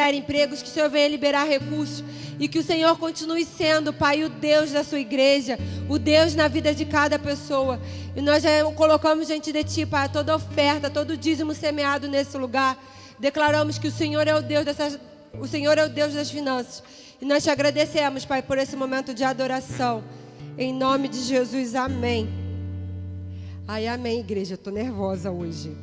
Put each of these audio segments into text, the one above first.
empregos, que o Senhor venha liberar recursos e que o Senhor continue sendo, Pai, o Deus da sua igreja, o Deus na vida de cada pessoa. E nós já colocamos diante de Ti, Pai, toda oferta, todo dízimo semeado nesse lugar. Declaramos que o Senhor é o Deus o Senhor é o Deus das finanças. E nós te agradecemos, Pai, por esse momento de adoração. Em nome de Jesus, amém. Ai, amém, igreja. Eu tô nervosa hoje.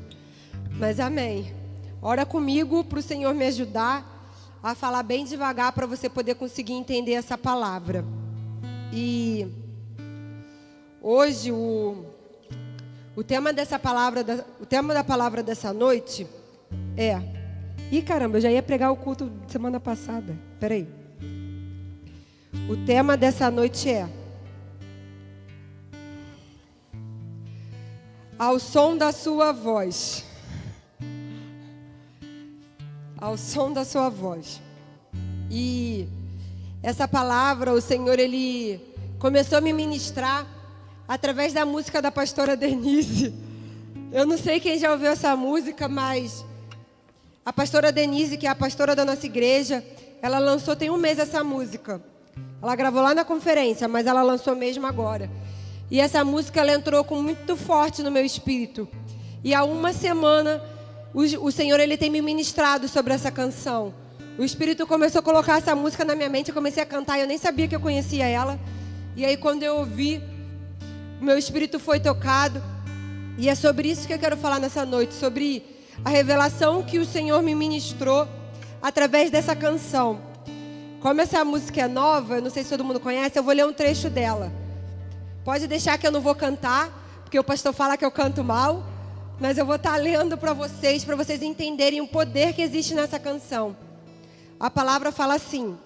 Mas amém. Ora comigo para o Senhor me ajudar a falar bem devagar para você poder conseguir entender essa palavra. E hoje o tema dessa palavra, o tema da palavra dessa noite é... Ih, caramba, eu já ia pregar o culto de semana passada. Peraí. O tema dessa noite é: ao som da sua voz. Ao som da sua voz. E essa palavra, o Senhor, Ele começou a me ministrar através da música da pastora Denise. Eu não sei quem já ouviu essa música, mas a pastora Denise, que é a pastora da nossa igreja, ela lançou tem um mês essa música. Ela gravou lá na conferência, mas ela lançou mesmo agora. E essa música, ela entrou com muito forte no meu espírito. E há uma semana, o Senhor, Ele tem me ministrado sobre essa canção. O Espírito começou a colocar essa música na minha mente, eu comecei a cantar, eu nem sabia que eu conhecia ela. E aí quando eu ouvi, o meu espírito foi tocado. E é sobre isso que eu quero falar nessa noite, sobre a revelação que o Senhor me ministrou através dessa canção. Como essa música é nova, eu não sei se todo mundo conhece, eu vou ler um trecho dela. Pode deixar que eu não vou cantar, porque o pastor fala que eu canto mal, mas eu vou estar lendo para vocês entenderem o poder que existe nessa canção. A palavra fala assim,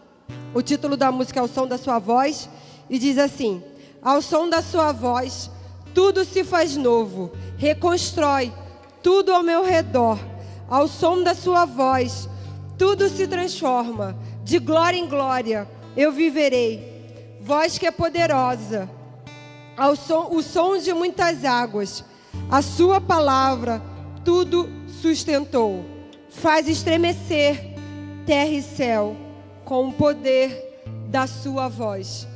o título da música é O Som da Sua Voz, e diz assim: ao som da sua voz, tudo se faz novo, reconstrói tudo ao meu redor. Ao som da sua voz, tudo se transforma, de glória em glória eu viverei. Voz que é poderosa, o som de muitas águas, a sua palavra tudo sustentou. Faz estremecer terra e céu com o poder da sua voz.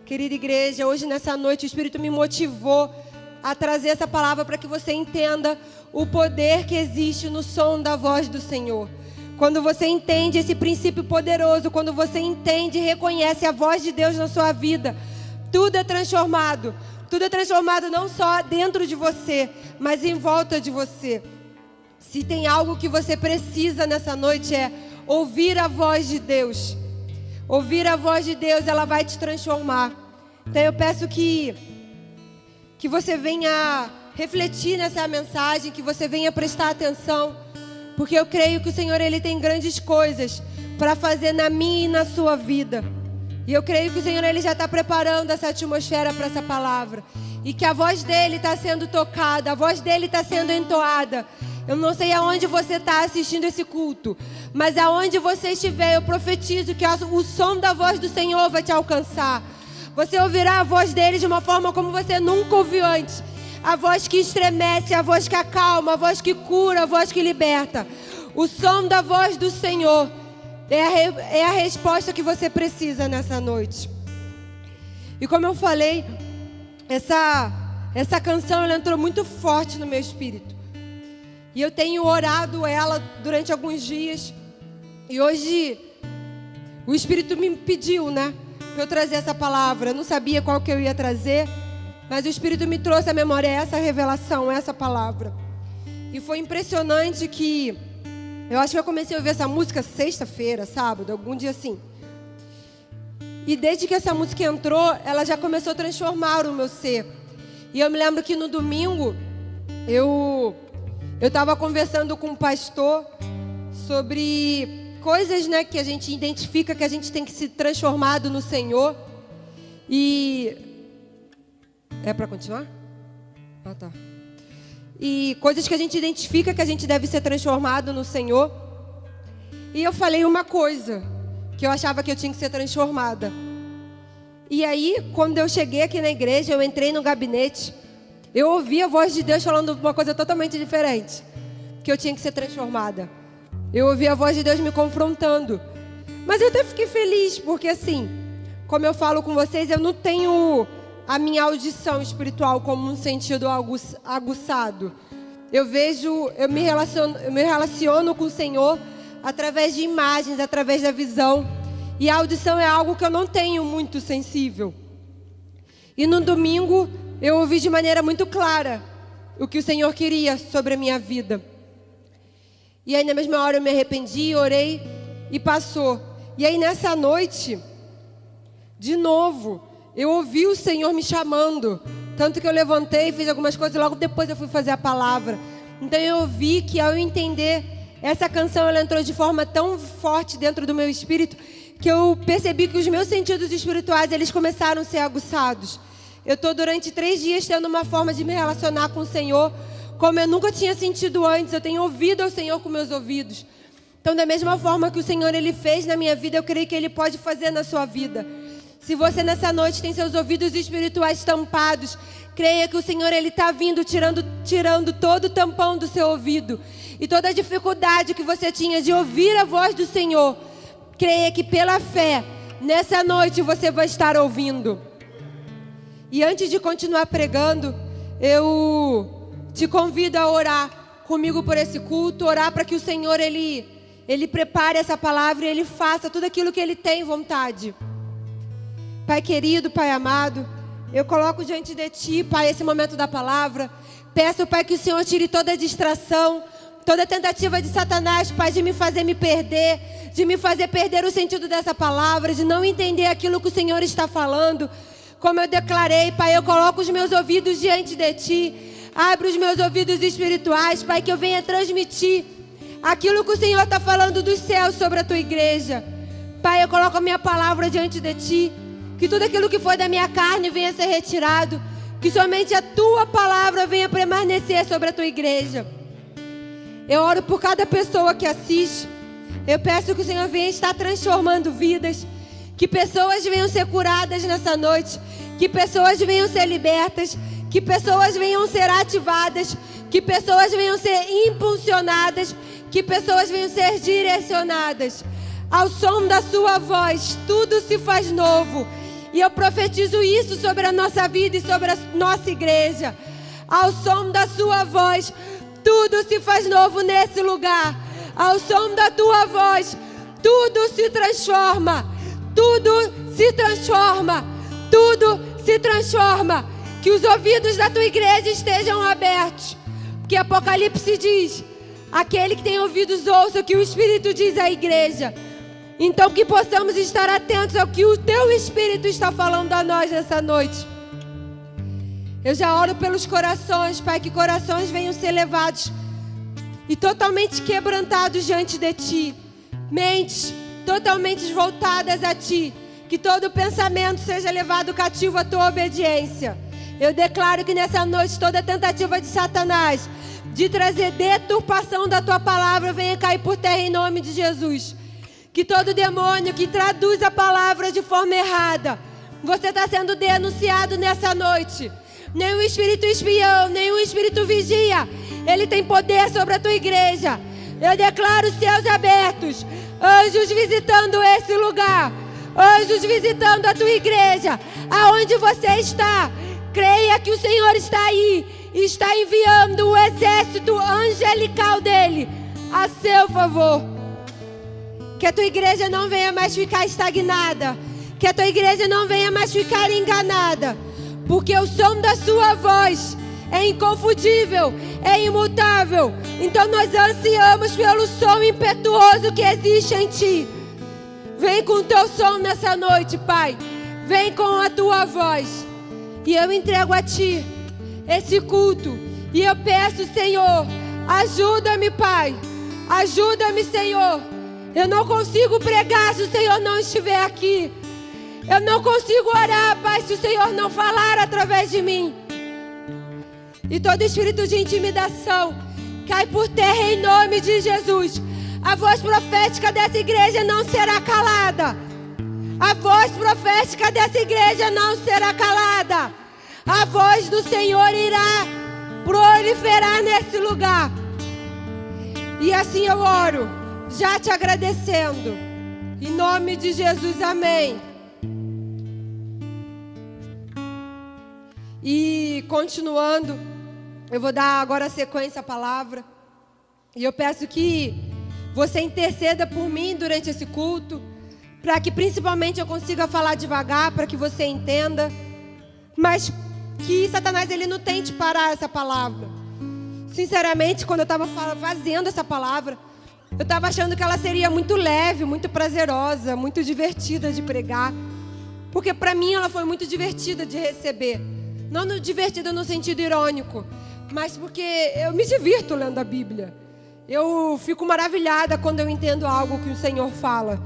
Querida igreja, hoje nessa noite o Espírito me motivou a trazer essa palavra para que você entenda o poder que existe no som da voz do Senhor. Quando você entende esse princípio poderoso, quando você entende e reconhece a voz de Deus na sua vida, tudo é transformado. Tudo é transformado não só dentro de você, mas em volta de você. Se tem algo que você precisa nessa noite é ouvir a voz de Deus. Ouvir a voz de Deus, ela vai te transformar. Então eu peço que você venha refletir nessa mensagem, que você venha prestar atenção, porque eu creio que o Senhor, Ele tem grandes coisas para fazer na minha e na sua vida. E eu creio que o Senhor, Ele já está preparando essa atmosfera para essa palavra. E que a voz dEle está sendo tocada, a voz dEle está sendo entoada. Eu não sei aonde você está assistindo esse culto, mas aonde você estiver, eu profetizo que o som da voz do Senhor vai te alcançar. Você ouvirá a voz dEle de uma forma como você nunca ouviu antes. A voz que estremece, a voz que acalma, a voz que cura, a voz que liberta. O som da voz do Senhor é a resposta que você precisa nessa noite. E como eu falei, essa canção ela entrou muito forte no meu espírito. E eu tenho orado ela durante alguns dias. E hoje o Espírito me pediu, para eu trazer essa palavra. Eu não sabia qual que eu ia trazer, mas o Espírito me trouxe à memória essa revelação, essa palavra. E foi impressionante que eu acho que eu comecei a ouvir essa música sexta-feira, sábado, algum dia assim. E desde que essa música entrou, ela já começou a transformar o meu ser. E eu me lembro que no domingo, eu estava conversando com um pastor sobre coisas, que a gente identifica que a gente tem que se transformado no Senhor. E... é para continuar? Ah, tá. E coisas que a gente identifica que a gente deve ser transformado no Senhor. E eu falei uma coisa que eu achava que eu tinha que ser transformada. E aí, quando eu cheguei aqui na igreja, eu entrei no gabinete, eu ouvi a voz de Deus falando uma coisa totalmente diferente, que eu tinha que ser transformada. Eu ouvi a voz de Deus me confrontando. Mas eu até fiquei feliz, porque assim, como eu falo com vocês, eu não tenho a minha audição espiritual como um sentido aguçado. Eu me relaciono com o Senhor através de imagens, através da visão. E a audição é algo que eu não tenho muito sensível. E no domingo, eu ouvi de maneira muito clara o que o Senhor queria sobre a minha vida. E aí na mesma hora eu me arrependi, orei e passou. E aí nessa noite, de novo, eu ouvi o Senhor me chamando. Tanto que eu levantei, fiz algumas coisas e logo depois eu fui fazer a palavra. Então eu ouvi que ao eu entender, essa canção ela entrou de forma tão forte dentro do meu espírito, que eu percebi que os meus sentidos espirituais eles começaram a ser aguçados. Eu estou durante 3 dias tendo uma forma de me relacionar com o Senhor como eu nunca tinha sentido antes. Eu tenho ouvido ao Senhor com meus ouvidos. Então da mesma forma que o Senhor Ele fez na minha vida, eu creio que Ele pode fazer na sua vida. Se você nessa noite tem seus ouvidos espirituais tampados, creia que o Senhor Ele está vindo tirando todo o tampão do seu ouvido. E toda a dificuldade que você tinha de ouvir a voz do Senhor, creia que pela fé, nessa noite você vai estar ouvindo. E antes de continuar pregando, eu te convido a orar comigo por esse culto, orar para que o Senhor Ele prepare essa palavra e Ele faça tudo aquilo que Ele tem vontade. Pai querido, Pai amado, eu coloco diante de Ti, Pai, esse momento da palavra. Peço, Pai, que o Senhor tire toda distração, toda tentativa de Satanás, Pai, de me fazer me perder, de me fazer perder o sentido dessa palavra, de não entender aquilo que o Senhor está falando. Como eu declarei, Pai, eu coloco os meus ouvidos diante de Ti. Abre os meus ouvidos espirituais, Pai, que eu venha transmitir aquilo que o Senhor está falando dos céus sobre a Tua igreja. Pai, eu coloco a minha palavra diante de Ti. Que tudo aquilo que foi da minha carne venha ser retirado. Que somente a Tua palavra venha permanecer sobre a Tua igreja. Eu oro por cada pessoa que assiste. Eu peço que o Senhor venha estar transformando vidas. Que pessoas venham ser curadas nessa noite. Que pessoas venham ser libertas. Que pessoas venham ser ativadas. Que pessoas venham ser impulsionadas. Que pessoas venham ser direcionadas. Ao som da Sua voz, tudo se faz novo. E eu profetizo isso sobre a nossa vida e sobre a nossa igreja. Ao som da Sua voz, tudo se faz novo nesse lugar. Ao som da Tua voz, tudo se transforma. Tudo se transforma. Tudo se transforma. Que os ouvidos da Tua igreja estejam abertos. Porque Apocalipse diz: aquele que tem ouvidos ouça o que o Espírito diz à igreja. Então que possamos estar atentos ao que o Teu Espírito está falando a nós nessa noite. Eu já oro pelos corações, Pai, que corações venham ser levados e totalmente quebrantados diante de Ti. Mentes totalmente voltadas a Ti. Que todo pensamento seja levado cativo à Tua obediência. Eu declaro que nessa noite toda tentativa de Satanás de trazer deturpação da Tua palavra venha cair por terra em nome de Jesus. Que todo demônio que traduz a palavra de forma errada, você está sendo denunciado nessa noite. Nenhum espírito espião, nenhum espírito vigia, ele tem poder sobre a Tua igreja. Eu declaro céus abertos, anjos visitando esse lugar, anjos visitando a Tua igreja, aonde você está. Creia que o Senhor está aí e está enviando o exército angelical dele a seu favor. Que a Tua igreja não venha mais ficar estagnada. Que a Tua igreja não venha mais ficar enganada. Porque o som da Sua voz é inconfundível, é imutável. Então nós ansiamos pelo som impetuoso que existe em Ti. Vem com o Teu som nessa noite, Pai. Vem com a Tua voz. E eu entrego a Ti esse culto. E eu peço, Senhor, ajuda-me, Pai. Ajuda-me, Senhor. Eu não consigo pregar se o Senhor não estiver aqui. Eu não consigo orar, Pai, se o Senhor não falar através de mim. E todo espírito de intimidação cai por terra em nome de Jesus. A voz profética dessa igreja não será calada. A voz profética dessa igreja não será calada. A voz do Senhor irá proliferar nesse lugar. E assim eu oro já te agradecendo. Em nome de Jesus, amém. E continuando, eu vou dar agora sequência à palavra. E eu peço que você interceda por mim durante esse culto, para que principalmente eu consiga falar devagar, para que você entenda. Mas que Satanás ele não tente parar essa palavra. Sinceramente, quando eu estava fazendo essa palavra, eu estava achando que ela seria muito leve, muito prazerosa, muito divertida de pregar. Porque para mim ela foi muito divertida de receber. Não divertida no sentido irônico, mas porque eu me divirto lendo a Bíblia. Eu fico maravilhada quando eu entendo algo que o Senhor fala.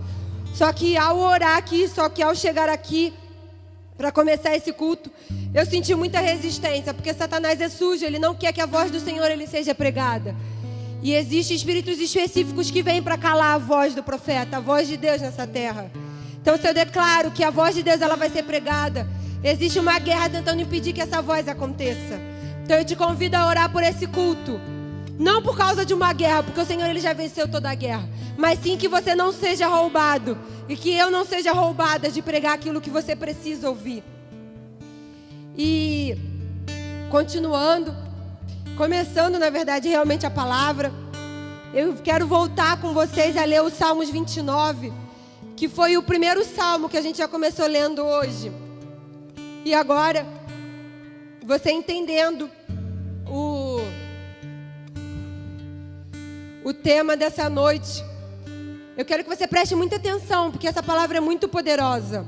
Só que ao orar aqui, ao chegar aqui, para começar esse culto, eu senti muita resistência, porque Satanás é sujo, ele não quer que a voz do Senhor ele seja pregada. E existem espíritos específicos que vêm para calar a voz do profeta, a voz de Deus nessa terra. Então, se eu declaro que a voz de Deus ela vai ser pregada, existe uma guerra tentando impedir que essa voz aconteça. Então, eu te convido a orar por esse culto. Não por causa de uma guerra, porque o Senhor ele já venceu toda a guerra. Mas sim que você não seja roubado. E que eu não seja roubada de pregar aquilo que você precisa ouvir. E continuando, começando na verdade realmente a palavra, eu quero voltar com vocês a ler o Salmos 29, que foi o primeiro salmo que a gente já começou lendo hoje. E agora, você entendendo o tema dessa noite, eu quero que você preste muita atenção, porque essa palavra é muito poderosa.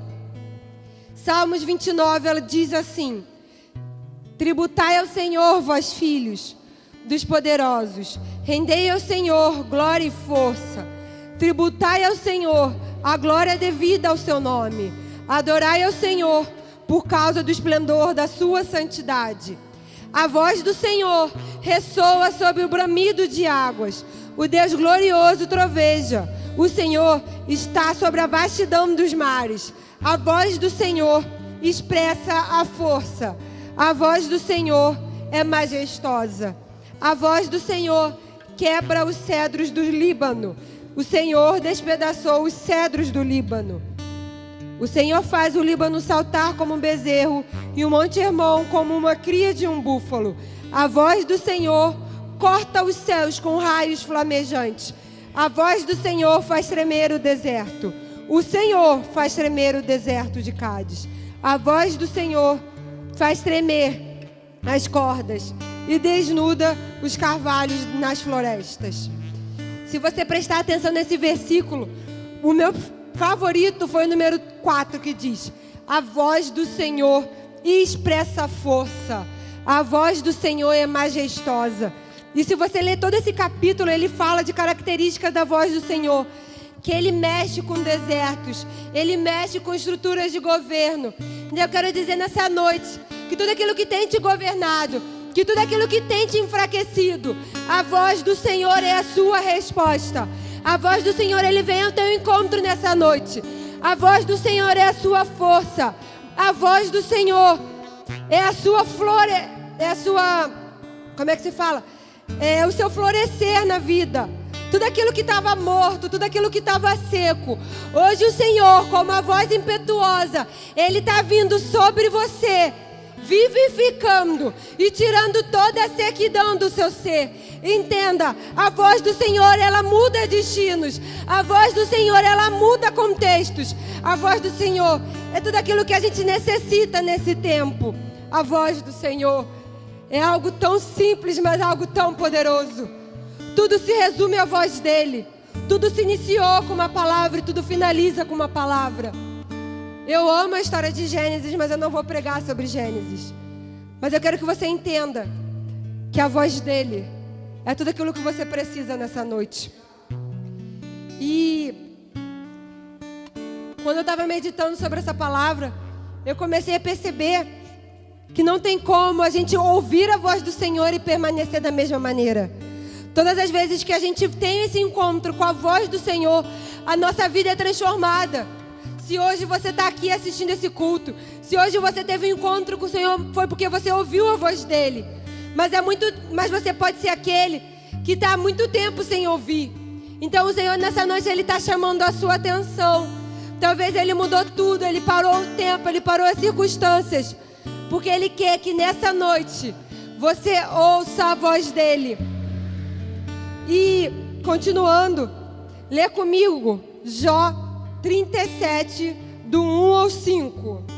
Salmos 29, ela diz assim: tributai ao Senhor, vós filhos dos poderosos, rendei ao Senhor glória e força. Tributai ao Senhor a glória devida ao seu nome. Adorai ao Senhor por causa do esplendor da sua santidade. A voz do Senhor ressoa sobre o bramido de águas. O Deus glorioso troveja. O Senhor está sobre a vastidão dos mares. A voz do Senhor expressa a força. A voz do Senhor é majestosa. A voz do Senhor quebra os cedros do Líbano. O Senhor despedaçou os cedros do Líbano. O Senhor faz o Líbano saltar como um bezerro e o Monte Hermon como uma cria de um búfalo. A voz do Senhor corta os céus com raios flamejantes. A voz do Senhor faz tremer o deserto. O Senhor faz tremer o deserto de Cádiz. A voz do Senhor faz tremer as cordas e desnuda os carvalhos nas florestas. Se você prestar atenção nesse versículo, o meu favorito foi o número 4, que diz: a voz do Senhor expressa força. A voz do Senhor é majestosa. E se você ler todo esse capítulo, ele fala de características da voz do Senhor. Que ele mexe com desertos, ele mexe com estruturas de governo. E eu quero dizer nessa noite que tudo aquilo que tem te governado, que tudo aquilo que tem te enfraquecido, a voz do Senhor é a sua resposta. A voz do Senhor, ele vem ao teu encontro nessa noite. A voz do Senhor é a sua força. A voz do Senhor é a sua flor, é a sua, como é que se fala? É o seu florescer na vida. Tudo aquilo que estava morto, tudo aquilo que estava seco, hoje o Senhor, com uma voz impetuosa, ele está vindo sobre você, vivificando e tirando toda a sequidão do seu ser. Entenda, a voz do Senhor, ela muda destinos. A voz do Senhor, ela muda contextos. A voz do Senhor é tudo aquilo que a gente necessita nesse tempo. A voz do Senhor é algo tão simples, mas algo tão poderoso. Tudo se resume à voz dele. Tudo se iniciou com uma palavra e tudo finaliza com uma palavra. Eu amo a história de Gênesis, mas eu não vou pregar sobre Gênesis. Mas eu quero que você entenda que a voz dele é tudo aquilo que você precisa nessa noite. E quando eu estava meditando sobre essa palavra, eu comecei a perceber que não tem como a gente ouvir a voz do Senhor e permanecer da mesma maneira. Todas as vezes que a gente tem esse encontro com a voz do Senhor, a nossa vida é transformada. Se hoje você está aqui assistindo esse culto, se hoje você teve um encontro com o Senhor, foi porque você ouviu a voz dele. Mas você pode ser aquele que está há muito tempo sem ouvir. Então o Senhor nessa noite, Ele está chamando a sua atenção. Talvez Ele mudou tudo, Ele parou o tempo, Ele parou as circunstâncias, porque Ele quer que nessa noite você ouça a voz dEle. E continuando, lê comigo Jó 37, do 1 ao 5.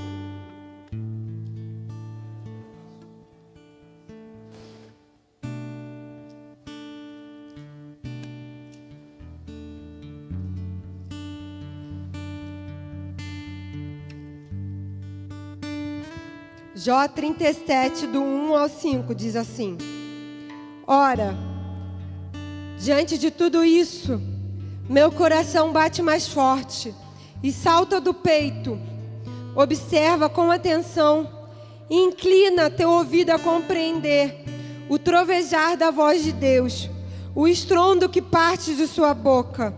Jó 37, do 1 ao 5, diz assim: Ora, diante de tudo isso, meu coração bate mais forte e salta do peito. Observa com atenção e inclina teu ouvido a compreender o trovejar da voz de Deus, o estrondo que parte de sua boca.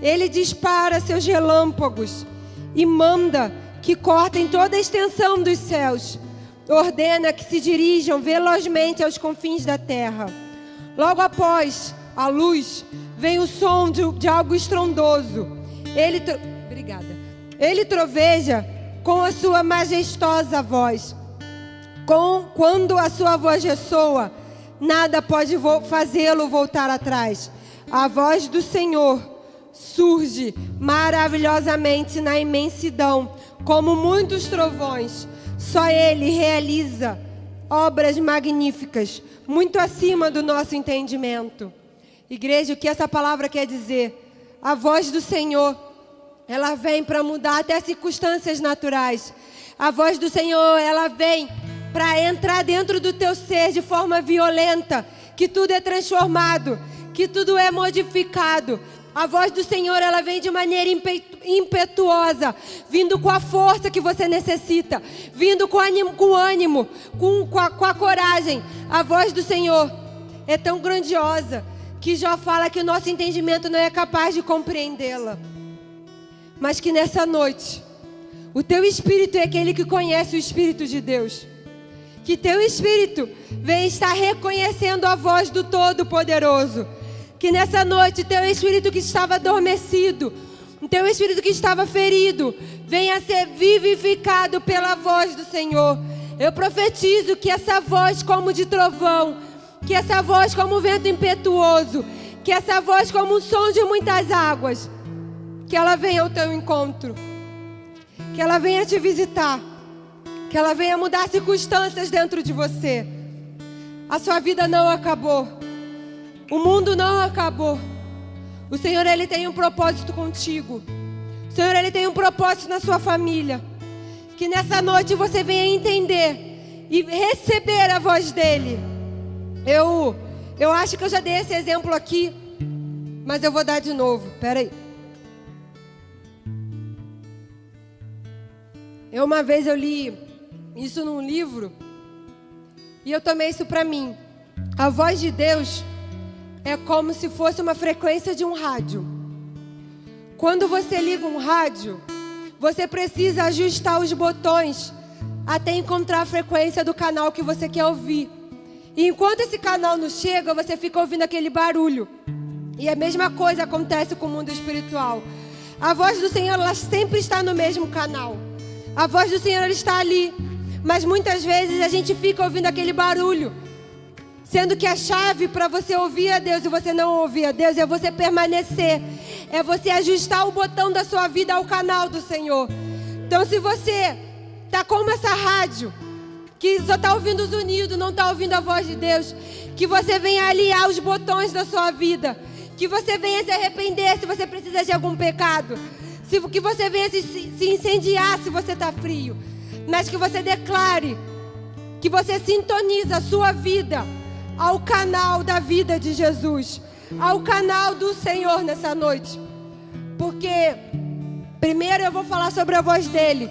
Ele dispara seus relâmpagos e manda que cortem toda a extensão dos céus. Ordena que se dirijam velozmente aos confins da terra. Logo após a luz, vem o som de algo estrondoso. Ele troveja com a sua majestosa voz. Quando a sua voz ressoa, nada pode fazê-lo voltar atrás. A voz do Senhor surge maravilhosamente na imensidão, como muitos trovões. Só Ele realiza obras magníficas, muito acima do nosso entendimento. Igreja, o que essa palavra quer dizer? A voz do Senhor, ela vem para mudar até circunstâncias naturais. A voz do Senhor, ela vem para entrar dentro do teu ser de forma violenta, que tudo é transformado, que tudo é modificado. A voz do Senhor, ela vem de maneira impetuosa, vindo com a força que você necessita, vindo com ânimo, com a coragem. A voz do Senhor é tão grandiosa que Jó fala que o nosso entendimento não é capaz de compreendê-la. Mas que nessa noite, o teu espírito é aquele que conhece o Espírito de Deus. Que teu espírito venha estar reconhecendo a voz do Todo-Poderoso. Que nessa noite teu espírito que estava adormecido, teu espírito que estava ferido, venha a ser vivificado pela voz do Senhor. Eu profetizo que essa voz como de trovão, que essa voz como vento impetuoso, que essa voz como um som de muitas águas, que ela venha ao teu encontro, que ela venha te visitar, que ela venha mudar circunstâncias dentro de você. A sua vida não acabou. O mundo não acabou. O Senhor, Ele tem um propósito contigo. O Senhor, Ele tem um propósito na sua família. Que nessa noite você venha entender e receber a voz dEle. Eu acho que eu já dei esse exemplo aqui, mas eu vou dar de novo. Espera aí. Uma vez eu li isso num livro e eu tomei isso para mim. A voz de Deus é como se fosse uma frequência de um rádio. Quando você liga um rádio, você precisa ajustar os botões até encontrar a frequência do canal que você quer ouvir. E enquanto esse canal não chega, você fica ouvindo aquele barulho. E a mesma coisa acontece com o mundo espiritual. A voz do Senhor, ela sempre está no mesmo canal. A voz do Senhor, ela está ali. Mas muitas vezes a gente fica ouvindo aquele barulho, sendo que a chave para você ouvir a Deus e você não ouvir a Deus é você permanecer. É você ajustar o botão da sua vida ao canal do Senhor. Então se você está como essa rádio, que só está ouvindo os unidos, não está ouvindo a voz de Deus, que você venha aliar os botões da sua vida. Que você venha se arrepender se você precisa de algum pecado. Que você venha se incendiar se você está frio. Mas que você declare que você sintoniza a sua vida ao canal da vida de Jesus, ao canal do Senhor nessa noite. Porque primeiro eu vou falar sobre a voz dele,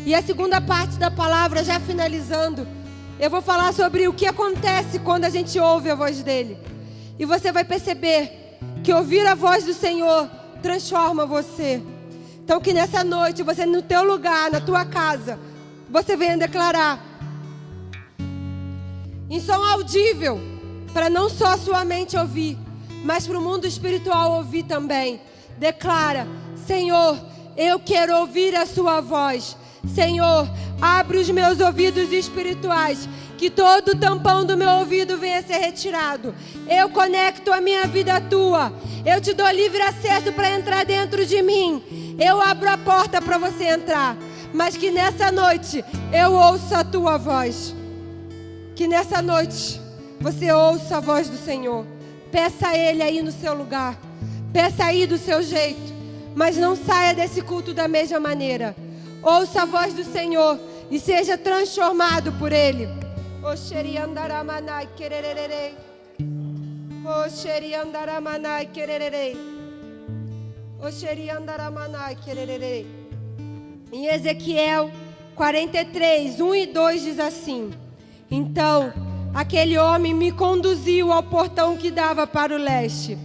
e a segunda parte da palavra, já finalizando, eu vou falar sobre o que acontece quando a gente ouve a voz dele. E você vai perceber que ouvir a voz do Senhor transforma você. Então que nessa noite, você no teu lugar, na tua casa, você venha declarar em som audível, para não só sua mente ouvir, mas para o mundo espiritual ouvir também. Declara: Senhor, eu quero ouvir a sua voz. Senhor, abre os meus ouvidos espirituais, que todo o tampão do meu ouvido venha a ser retirado. Eu conecto a minha vida à tua. Eu te dou livre acesso para entrar dentro de mim. Eu abro a porta para você entrar. Mas que nessa noite eu ouça a tua voz. Que nessa noite você ouça a voz do Senhor. Peça a Ele aí no seu lugar. Peça aí do seu jeito. Mas não saia desse culto da mesma maneira. Ouça a voz do Senhor e seja transformado por Ele. Oxeri andaramanai querererei. Oxeri andaramanai querererei. Oxeri andaramanai querererei. Em Ezequiel 43, 1 e 2 diz assim: Então aquele homem me conduziu ao portão que dava para o leste.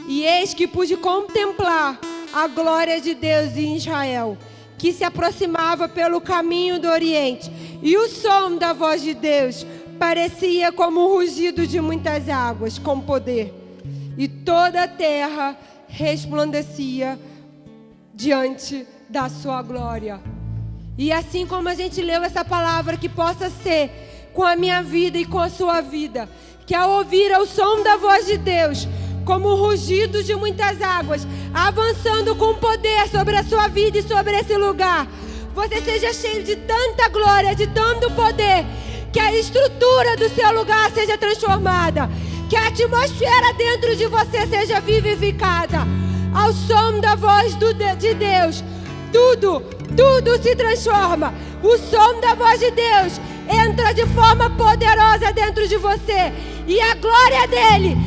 E eis que pude contemplar a glória de Deus em Israel, que se aproximava pelo caminho do Oriente. E o som da voz de Deus parecia como um rugido de muitas águas, com poder. E toda a terra resplandecia diante da sua glória. E assim como a gente leu essa palavra, que possa ser com a minha vida e com a sua vida, que ao ouvir o som da voz de Deus, como um rugido de muitas águas, avançando com poder sobre a sua vida e sobre esse lugar, você seja cheio de tanta glória, de tanto poder, que a estrutura do seu lugar seja transformada, que a atmosfera dentro de você seja vivificada. Ao som da voz de Deus, tudo se transforma. O som da voz de Deus entra de forma poderosa dentro de você, e a glória dele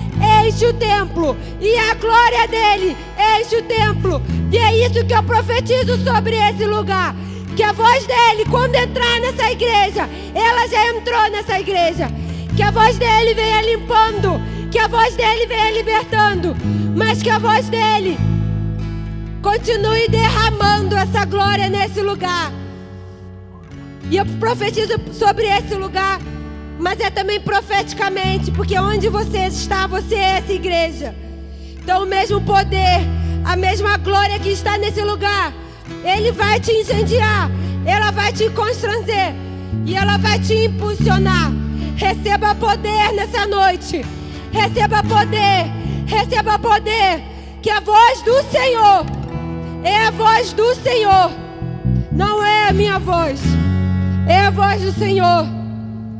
enche o templo, e a glória dele enche o templo. E é isso que eu profetizo sobre esse lugar, que a voz dele, quando entrar nessa igreja, ela já entrou nessa igreja, que a voz dele venha limpando, que a voz dele venha libertando, mas que a voz dele continue derramando essa glória nesse lugar. E eu profetizo sobre esse lugar, mas é também profeticamente, porque onde você está, você é essa igreja. Então o mesmo poder, a mesma glória que está nesse lugar, ele vai te incendiar, ela vai te constranger e ela vai te impulsionar. Receba poder nessa noite. Receba poder, que a voz do Senhor é a voz do Senhor, não é a minha voz, é a voz do Senhor.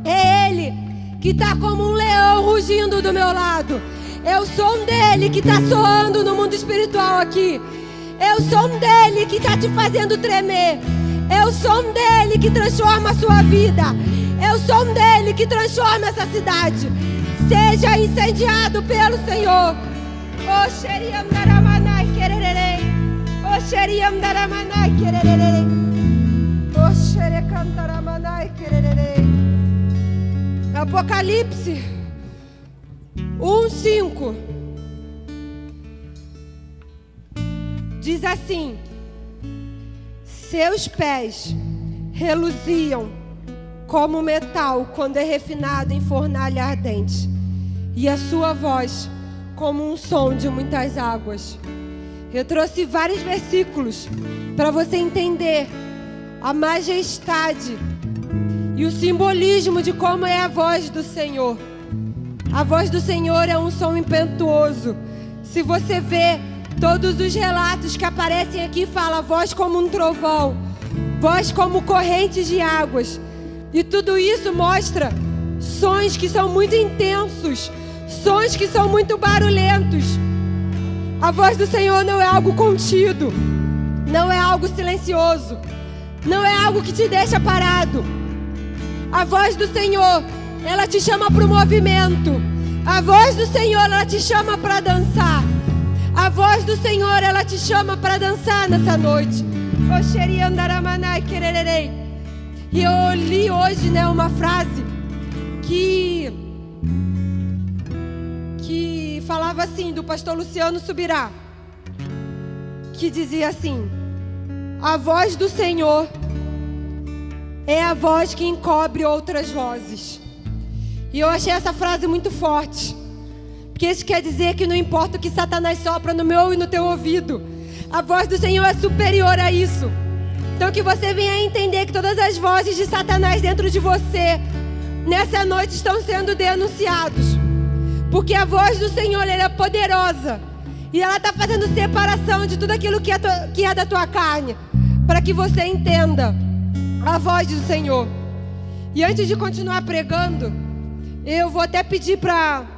É Ele que está como um leão rugindo do meu lado. É o som dele que está soando no mundo espiritual aqui. É o som dele que está te fazendo tremer. É o som dele que transforma a sua vida. É o som dele que transforma essa cidade. Seja incendiado pelo Senhor. Oxeri andaramanai querererei. Oxeri andaramanai querererei. Oxeri cantaramanai querererei. Apocalipse 1:5 diz assim: seus pés reluziam como metal quando é refinado em fornalha ardente, e a sua voz como um som de muitas águas. Eu trouxe vários versículos para você entender a majestade e o simbolismo de como é a voz do Senhor. A voz do Senhor é um som impetuoso. Se você vê todos os relatos que aparecem aqui, fala voz como um trovão, voz como correntes de águas. E tudo isso mostra sons que são muito intensos, sons que são muito barulhentos. A voz do Senhor não é algo contido, não é algo silencioso, não é algo que te deixa parado. A voz do Senhor, ela te chama para o movimento. A voz do Senhor, ela te chama para dançar. A voz do Senhor, ela te chama para dançar nessa noite. Oxeri andaramanai querererei. E eu li hoje, uma frase que falava assim, do pastor Luciano Subirá, que dizia assim: a voz do Senhor é a voz que encobre outras vozes. E eu achei essa frase muito forte, Porque isso quer dizer que não importa o que Satanás sopra no meu e no teu ouvido, a voz do Senhor é superior a isso. Então que você venha entender que todas as vozes de Satanás dentro de você, nessa noite, estão sendo denunciados. Porque a voz do Senhor, ela é poderosa. E ela está fazendo separação de tudo aquilo que é da tua carne, para que você entenda a voz do Senhor. E antes de continuar pregando, eu vou até pedir para...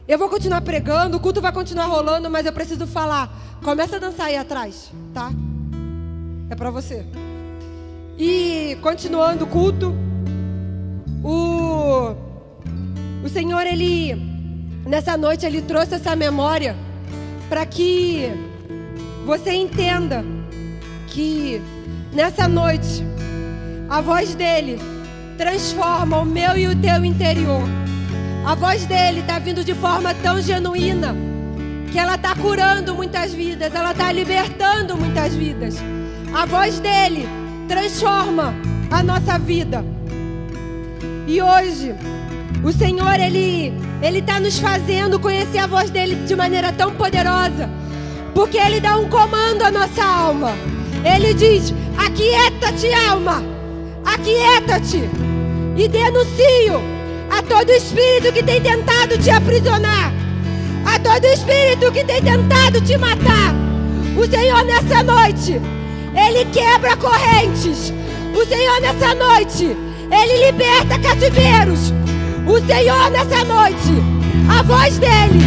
Eu vou continuar pregando, o culto vai continuar rolando, mas eu preciso falar. Começa a dançar aí atrás, tá? É para você. E continuando o culto, o Senhor, Ele, nessa noite, Ele trouxe essa memória para que você entenda que nessa noite a voz dele transforma o meu e o teu interior. A voz dele está vindo de forma tão genuína que ela está curando muitas vidas, ela está libertando muitas vidas. A voz dele transforma a nossa vida. E hoje o Senhor, Ele está nos fazendo conhecer a voz dele de maneira tão poderosa, porque Ele dá um comando à nossa alma. Ele diz: aquieta-te, alma, aquieta-te, e denuncio a todo espírito que tem tentado te aprisionar, a todo espírito que tem tentado te matar. O Senhor, nessa noite, Ele quebra correntes. O Senhor, nessa noite, Ele liberta cativeiros. O Senhor, nessa noite, a voz dele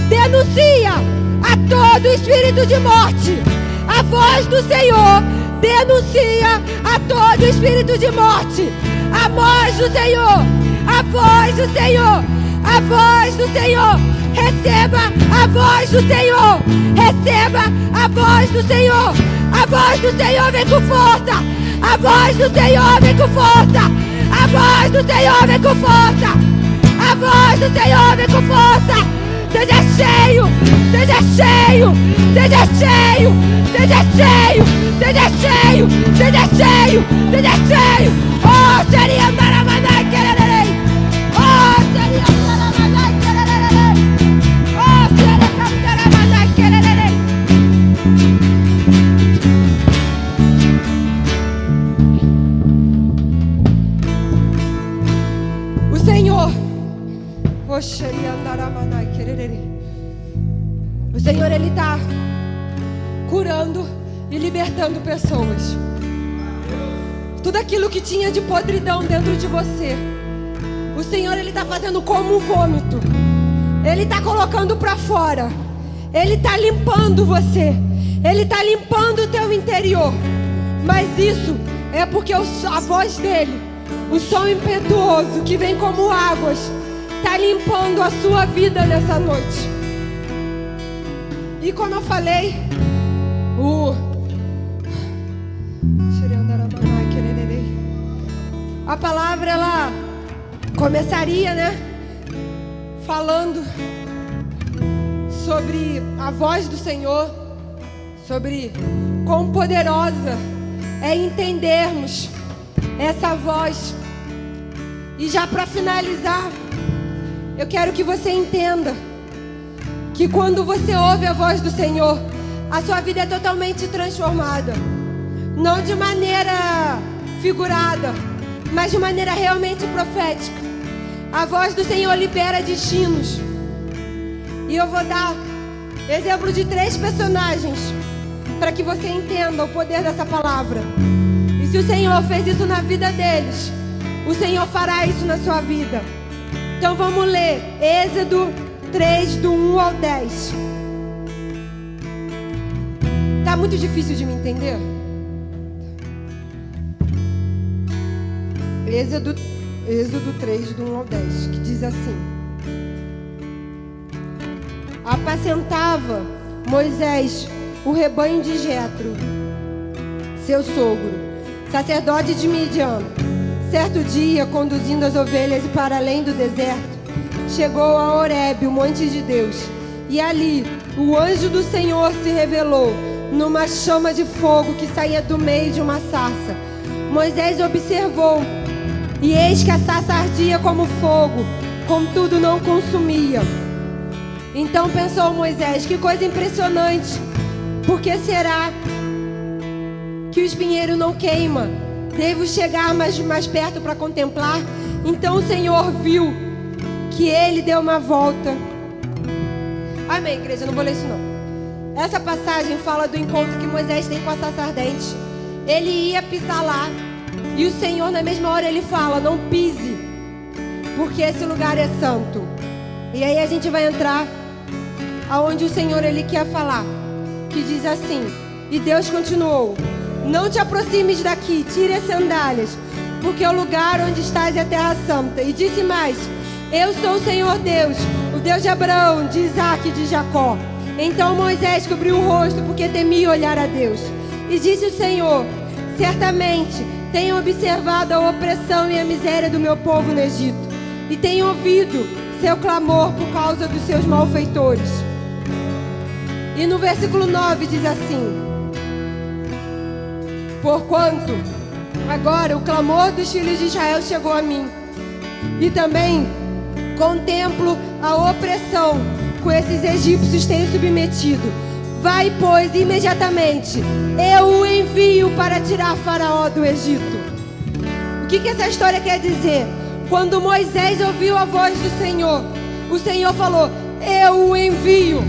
denuncia a todo espírito de morte. A voz do Senhor denuncia a todo espírito de morte. A voz do Senhor, a voz do Senhor, a voz do Senhor. Receba a voz do Senhor, receba a voz do Senhor. A voz do Senhor vem com força. A voz do Senhor vem com força. A voz do Senhor vem com força. A voz do Senhor vem com força. Seja cheio, seja cheio, seja cheio, seja cheio, seja cheio, seja cheio, seja cheio. Oh, seria maramanai quererei. Oh, seria maramanai quererei. Oh, seria maramanai quererei. O Senhor, o Senhor, Ele está curando e libertando pessoas. Tudo aquilo que tinha de podridão dentro de você, o Senhor, Ele está fazendo como um vômito. Ele está colocando para fora. Ele está limpando você. Ele está limpando o teu interior. Mas isso é porque a voz dele, o som impetuoso que vem como águas, está limpando a sua vida nessa noite. E como eu falei, a palavra, ela começaria, né, falando sobre a voz do Senhor, sobre quão poderosa é entendermos essa voz. E já para finalizar, eu quero que você entenda que quando você ouve a voz do Senhor, a sua vida é totalmente transformada. Não de maneira figurada, mas de maneira realmente profética. A voz do Senhor libera destinos. E eu vou dar exemplo de 3 personagens para que você entenda o poder dessa palavra. E se o Senhor fez isso na vida deles, o Senhor fará isso na sua vida. Então vamos ler Êxodo 3, do 1 ao 10. Tá muito difícil de me entender? Êxodo 3, do 1 ao 10, que diz assim: apacentava Moisés o rebanho de Jetro, seu sogro, sacerdote de Midian. Certo dia, conduzindo as ovelhas para além do deserto, chegou a Horebe, o monte de Deus. E ali, o anjo do Senhor se revelou numa chama de fogo que saía do meio de uma sarça. Moisés observou, e eis que a sarça ardia como fogo, contudo não consumia. Então pensou Moisés: que coisa impressionante. Por que será que o espinheiro não queima? Devo chegar mais perto para contemplar. Então o Senhor viu que ele deu uma volta. Amém, igreja, não vou ler isso não. Essa passagem fala do encontro que Moisés tem com a sarça ardente. Ele ia pisar lá, e o Senhor na mesma hora ele fala: não pise, porque esse lugar é santo. E aí a gente vai entrar aonde o Senhor ele quer falar, que diz assim: e Deus continuou: não te aproximes daqui, tire as sandálias, porque o lugar onde estás é a terra santa. E disse mais: eu sou o Senhor Deus, o Deus de Abraão, de Isaque e de Jacó. Então Moisés cobriu o rosto, porque temia olhar a Deus. E disse o Senhor: certamente tenho observado a opressão e a miséria do meu povo no Egito, e tenho ouvido seu clamor por causa dos seus malfeitores. E no versículo 9 diz assim: porquanto agora o clamor dos filhos de Israel chegou a mim, e também contemplo a opressão que esses egípcios têm submetido. Vai, pois, imediatamente, eu o envio para tirar Faraó do Egito. O que essa história quer dizer? Quando Moisés ouviu a voz do Senhor, o Senhor falou: eu o envio,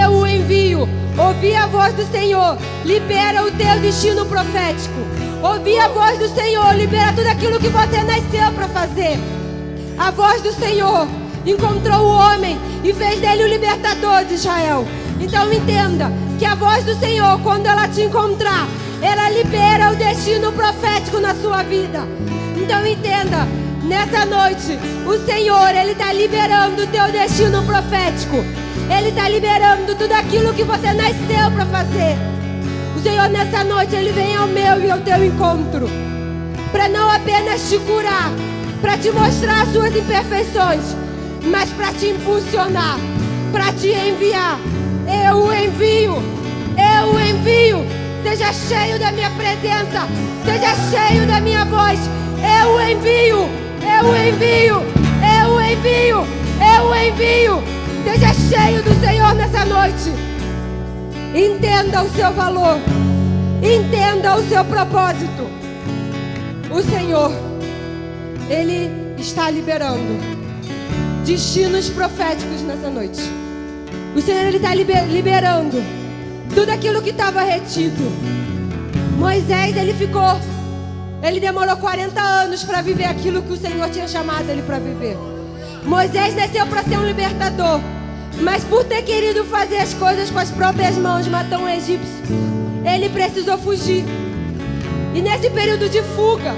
eu o envio. Ouvir a voz do Senhor libera o teu destino profético. Ouvir a voz do Senhor libera tudo aquilo que você nasceu para fazer. A voz do Senhor encontrou o homem e fez dele o libertador de Israel. Então entenda que a voz do Senhor, quando ela te encontrar, ela libera o destino profético na sua vida. Então entenda, nessa noite, o Senhor, Ele está liberando o teu destino profético. Ele está liberando tudo aquilo que você nasceu para fazer. O Senhor, nessa noite, Ele vem ao meu e ao teu encontro, para não apenas te curar, para te mostrar as suas imperfeições, mas para te impulsionar, para te enviar. Eu o envio, eu o envio. Seja cheio da minha presença, seja cheio da minha voz. Eu o envio, eu o envio, eu o envio, eu o envio. Seja cheio do Senhor nessa noite. Entenda o seu valor, entenda o seu propósito. O Senhor, Ele está liberando destinos proféticos nessa noite. O Senhor, Ele está liberando tudo aquilo que estava retido. Moisés, ele demorou 40 anos para viver aquilo que o Senhor tinha chamado ele para viver. Moisés nasceu para ser um libertador, mas por ter querido fazer as coisas com as próprias mãos, matar um egípcio, ele precisou fugir. E nesse período de fuga,